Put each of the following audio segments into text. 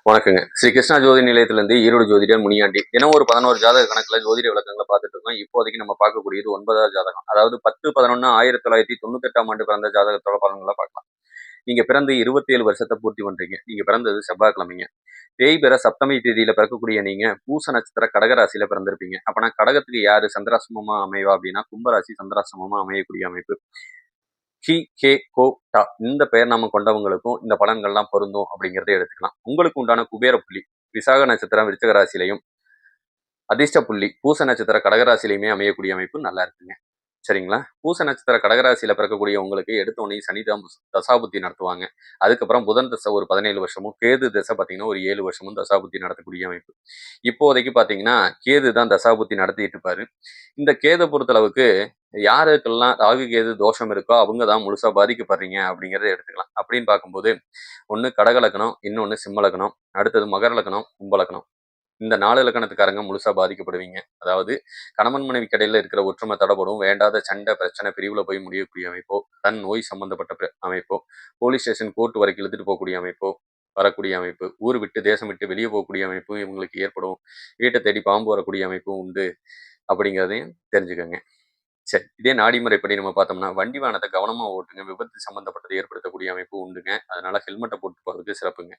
வணக்கங்க. ஸ்ரீ கிருஷ்ணா ஜோதி நிலையத்திலிருந்து ஈரோடு ஜோதிடர் முனியாண்டி. தினம் ஒரு 11 ஜாதக கணக்குல ஜோதிட விளக்கங்கள பார்த்துட்டு இருக்கோம். இப்போதைக்கு நம்ம பார்க்கக்கூடியது 9வது ஜாதகம். அதாவது 10/11/1998ஆம் ஆண்டு பிறந்த ஜாதகத்தோட பலன்கள பார்க்கலாம். நீங்க பிறந்து 27 வருஷத்த பூர்த்தி பண்றீங்க. நீங்க பிறந்தது செவ்வாய்க்கிழமைங்க. தேய்பிற சப்தமி தேதியில பிறக்கக்கூடிய நீங்க பூச நட்சத்திர கடக ராசியில பிறந்திருப்பீங்க. அப்பனா கடகத்துக்கு யாரு சந்திராசிரமமா அமைவா அப்படின்னா கும்பராசி சந்திராசிரமமா அமையக்கூடிய அமைப்பு. கி கே கோ டா இந்த பெயர் நாம கொண்டவங்களுக்கும் இந்த பலன்கள்லாம் பொருந்தும் அப்படிங்கிறத எடுத்துக்கலாம். உங்களுக்கு உண்டான குபேர புள்ளி விசாக நட்சத்திரம் விருச்சக ராசியிலையும் அதிர்ஷ்ட புள்ளி பூச நட்சத்திர கடகராசிலையுமே அமையக்கூடிய அமைப்பு நல்லா இருக்குங்க. சரிங்களா? பூச நட்சத்திர கடகராசியில பிறக்கக்கூடிய உங்களுக்கு எடுத்தோடனே சனி தான் தசாபுத்தி நடத்துவாங்க. அதுக்கப்புறம் புதன் தசை ஒரு 17 வருஷமும், கேது தசை பார்த்தீங்கன்னா ஒரு 7 வருஷமும் தசாபுத்தி நடத்தக்கூடிய அமைப்பு. இப்போதைக்கு பார்த்தீங்கன்னா கேது தான் தசாபுத்தி நடத்திட்டு இருப்பாரு. இந்த கேதை பொறுத்தளவுக்கு யாருக்கெல்லாம் ராகு கேது தோஷம் இருக்கோ அவங்க தான் முழுசா பாதிக்கப்படுறீங்க அப்படிங்கிறத எடுத்துக்கலாம். அப்படின்னு பார்க்கும்போது ஒன்று கடக லக்னம், இன்னொன்று சிம்ம லக்னம், அடுத்தது மகர லக்னம், கும்ப லக்னம். இந்த 4 இலக்கணத்துக்காரங்க முழுசா பாதிக்கப்படுவீங்க. அதாவது கணவன் மனைவிக்கு இடையில இருக்கிற ஒற்றுமை தடைபடும். வேண்டாத சண்டை, பிரச்சனை, பிரிவுல போய் முடியக்கூடிய அமைப்போ, தன் நோய் சம்பந்தப்பட்ட அமைப்போ, போலீஸ் ஸ்டேஷன் கோர்ட் வரைக்கும் இழுத்துட்டு போகக்கூடிய அமைப்போ, வரக்கூடிய அமைப்பு, ஊர் விட்டு தேசம் விட்டு வெளியே போகக்கூடிய அமைப்பும் இவங்களுக்கு ஏற்படும். வீட்டை தேடி பாம்பு வரக்கூடிய அமைப்பும் உண்டு அப்படிங்கிறதையும் தெரிஞ்சுக்கோங்க. சரி, இதே நாடி முறைப்படி நம்ம பார்த்தோம்னா வண்டி வாகனத்தை கவனமா ஓட்டுங்க. விபத்து சம்பந்தப்பட்டதை ஏற்படுத்தக்கூடிய அமைப்பு உண்டுங்க. அதனால ஹெல்மெட்டை போட்டு போறதுக்கு சிறப்புங்க.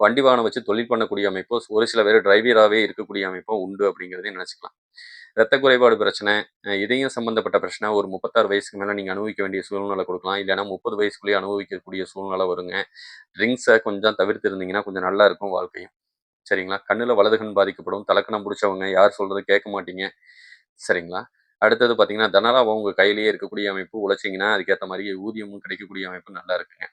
வண்டி வாகனம் வச்சு தொழில் பண்ணக்கூடிய அமைப்போ ஒரு சில பேர் டிரைவராகவே இருக்கக்கூடிய அமைப்போ உண்டு அப்படிங்கிறதையும் நினச்சிக்கலாம். ரத்த குறைபாடு பிரச்சனை, இதயம் சம்பந்தப்பட்ட பிரச்சனை ஒரு 36 வயசுக்கு மேலே நீங்கள் அனுபவிக்க வேண்டிய சூழ்நிலை கொடுக்கலாம். இல்லைன்னா 30 வயசுக்குள்ளேயே அனுபவிக்கக்கூடிய சூழ்நிலை வருங்க. ட்ரிங்க்ஸை கொஞ்சம் தவிர்த்து இருந்தீங்கன்னா கொஞ்சம் நல்லா இருக்கும் வாழ்க்கையும். சரிங்களா? கண்ணில் வலது கண் பாதிக்கப்படும். தலக்கணம் பிடிச்சவங்க யார் சொல்றது கேட்க மாட்டீங்க. சரிங்களா? அடுத்தது பார்த்தீங்கன்னா தனலாபம் உங்கள் கையிலேயே இருக்கக்கூடிய அமைப்பு. உழைச்சிங்கன்னா அதுக்கேற்ற மாதிரி ஊதியமும் கிடைக்கக்கூடிய அமைப்பு நல்லா இருக்குங்க.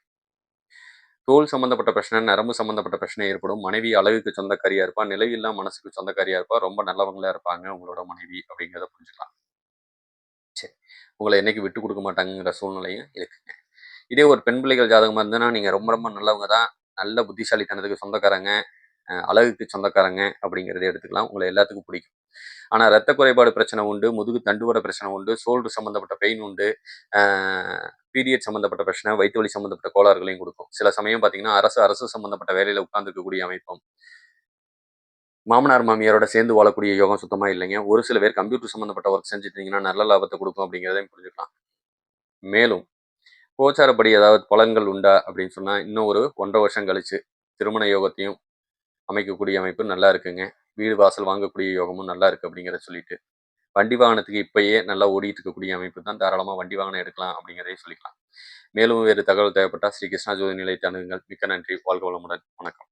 தோல் சம்பந்தப்பட்ட பிரச்சனை, நரம்பு சம்பந்தப்பட்ட பிரச்சனை ஏற்படும். மனைவி அழகுக்கு சொந்தக்காரியா இருப்பா. நிலையில்லா மனசுக்கு சொந்தக்காரியா இருப்பா. ரொம்ப நல்லவங்களா இருப்பாங்க உங்களோட மனைவி அப்படிங்கிறத புரிஞ்சுக்கலாம். சரி. உங்களை என்னைக்கு விட்டு கொடுக்க மாட்டாங்கங்கிற சூழ்நிலையும் இருக்குங்க. இதே ஒரு பெண் பிள்ளைகள் ஜாதகமா இருந்ததுன்னா நீங்க ரொம்ப ரொம்ப நல்லவங்க தான். நல்ல புத்திசாலித்தனத்துக்கு சொந்தக்காரங்க, அழகுக்கு சொந்தக்காரங்க அப்படிங்கிறத எடுத்துக்கலாம். உங்களை எல்லாத்துக்கும் பிடிக்கும். ஆனா ரத்த குறைபாடு பிரச்சனை உண்டு, முதுகு தண்டுவட பிரச்சனை உண்டு, ஷோல்டர் சம்பந்தப்பட்ட பெயின் உண்டு, பீரியட் சம்பந்தப்பட்ட பிரச்சனை, வயிற்று வலி சம்பந்தப்பட்ட கோளாறுகளையும் கொடுக்கும். சில சமயம் பார்த்தீங்கன்னா அரசு சம்பந்தப்பட்ட வேலையில உட்கார்ந்துருக்கக்கூடிய அமைப்பும். மாமனார் மாமியாரோட சேர்ந்து வாழக்கூடிய யோகம் சுத்தமா இல்லைங்க. ஒரு சில பேர் கம்ப்யூட்டர் சம்பந்தப்பட்ட ஒர்க் செஞ்சுட்டு இருந்தீங்கன்னா நல்ல லாபத்தை கொடுக்கும் அப்படிங்கிறதையும் புரிஞ்சுக்கலாம். மேலும் கோச்சாரப்படி ஏதாவது பலன்கள் உண்டா அப்படின்னு சொன்னா இன்னும் ஒரு 1.5 வருஷம் கழிச்சு திருமண யோகத்தையும் அமைக்கக்கூடிய அமைப்பு நல்லா இருக்குங்க. வீடு வாசல் வாங்கக்கூடிய யோகமும் நல்லா இருக்கு அப்படிங்கிறத சொல்லிட்டு வண்டி வாகனத்துக்கு இப்பயே நல்லா ஓடிட்டு இருக்கக்கூடிய அமைப்பு தான். தாராளமாக வண்டி வாகனம் எடுக்கலாம் அப்படிங்கிறதையும் சொல்லிக்கலாம். மேலும் வேறு தகவல் தேவைப்பட்டால் ஸ்ரீ கிருஷ்ணா ஜோதி நிலையத்தை அணுகுங்கள். மிக்க நன்றி. வாழ்க வளமுடன். வணக்கம்.